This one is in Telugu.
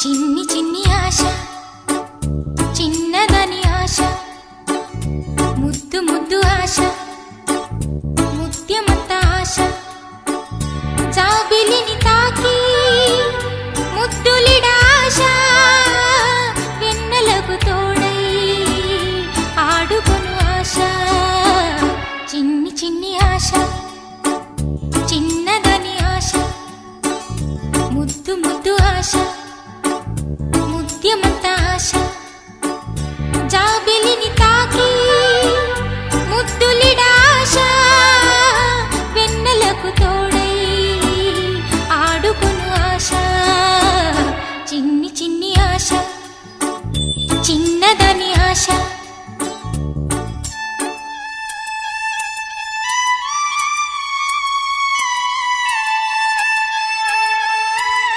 చిన్ని చిన్ని ఆశ చిన్నదని ఆశ ముద్దు ముద్దు ఆశ ముత్యమంత ఆశ జాబిలిని తాకి ముద్దులిడ ఆశ వెన్నెలకు తోడై ఆడుకొను ఆశ చిన్ని చిన్ని ఆశ చిన్నదని ఆశ ముద్దు ముద్దు ఆశ